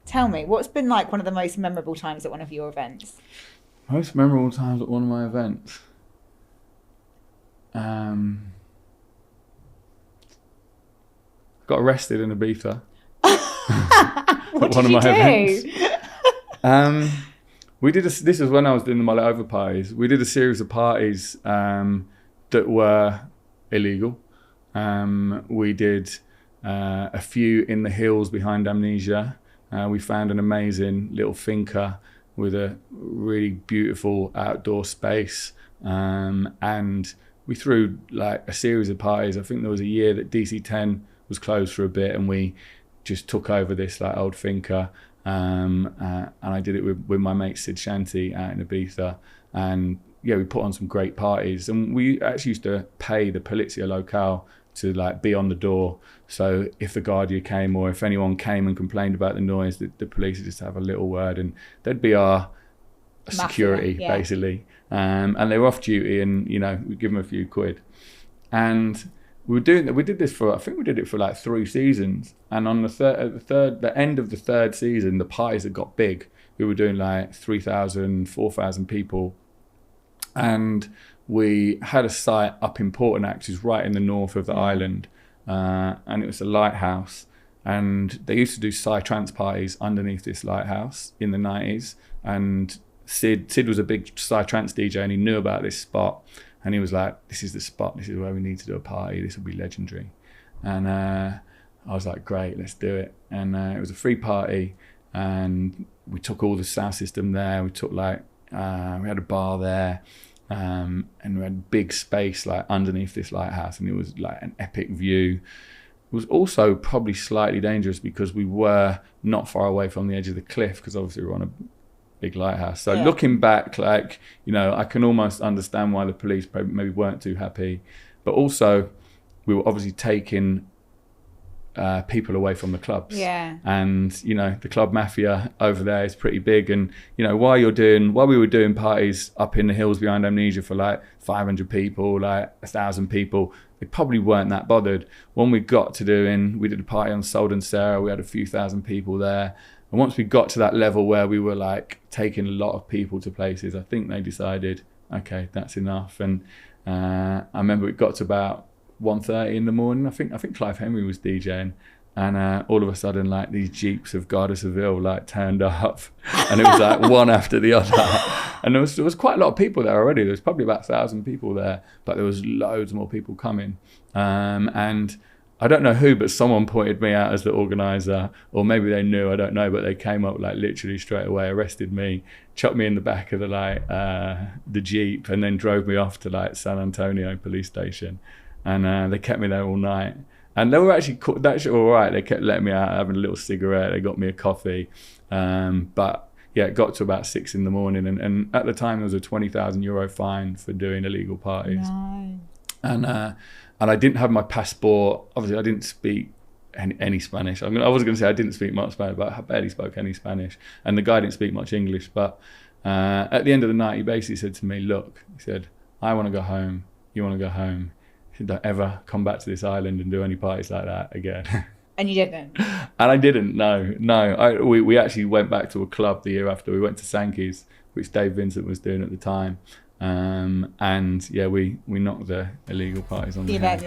Tell me, what's been like one of the most memorable times at one of your events? Most memorable times at one of my events. Got arrested in Ibiza. What did you do? We did this was when I was doing the Mullet Over parties. We did a series of parties that were illegal. We did a few in the hills behind Amnesia. We found an amazing little finca with a really beautiful outdoor space, and we threw like a series of parties. I think there was a year that DC-10 was closed for a bit, and we just took over this like old finca, and I did it with my mate Sid Shanti out in Ibiza, and yeah, we put on some great parties, and we actually used to pay the Polizia Locale to like be on the door, so if the Guardia came or if anyone came and complained about the noise, the police would just have a little word, and they'd be our security, yeah. basically, and they were off duty, and you know, we'd give them a few quid, and we did this for, I think we did it for like 3 seasons, and on the end of the third season, the parties had got big. We were doing like 3,000, 4,000 people, and we had a site up in Portinac, which is right in the north of the island, and it was a lighthouse, and they used to do psytrance parties underneath this lighthouse in the 90s, and Sid was a big psytrance DJ, and he knew about this spot, and he was like, this is the spot, this is where we need to do a party, this will be legendary. And I was like, great, let's do it. And it was a free party, and we took all the sound system there, we took like, we had a bar there, and we had a big space like underneath this lighthouse, and it was like an epic view. It was also probably slightly dangerous because we were not far away from the edge of the cliff, because obviously we were on a big lighthouse. So looking back, like, you know, I can almost understand why the police maybe weren't too happy, but also we were obviously taking people away from the clubs. Yeah. And, you know, the club mafia over there is pretty big. And, you know, while we were doing parties up in the hills behind Amnesia for like 500 people, like 1,000 people, they probably weren't that bothered. When we got to we did a party on Solden Sarah, we had a few thousand people there. And once we got to that level where we were like taking a lot of people to places, I think they decided, okay, that's enough. And I remember it got to about 1:30 in the morning. I think Clive Henry was DJing, and all of a sudden like these jeeps of Garda Seville like turned up, and it was like one after the other, and there was quite a lot of people there already. There was probably about 1,000 people there, but there was loads more people coming, and I don't know who, but someone pointed me out as the organizer, or maybe they knew, I don't know, but they came up like literally straight away, arrested me, chucked me in the back of the jeep, and then drove me off to like San Antonio police station. And they kept me there all night, and they were actually all right. They kept letting me out, having a little cigarette. They got me a coffee, but yeah, it got to about 6 in the morning, and at the time there was a €20,000 fine for doing illegal parties. No. And I didn't have my passport. Obviously, I didn't speak any Spanish. I was going to say I didn't speak much Spanish, but I barely spoke any Spanish, and the guy didn't speak much English. But at the end of the night, he basically said to me, "Look," he said, "I want to go home. You want to go home. Don't ever come back to this island and do any parties like that again." And you didn't? And I didn't, no. We actually went back to a club the year after. We went to Sankey's, which Dave Vincent was doing at the time. And yeah, we knocked the illegal parties on the head.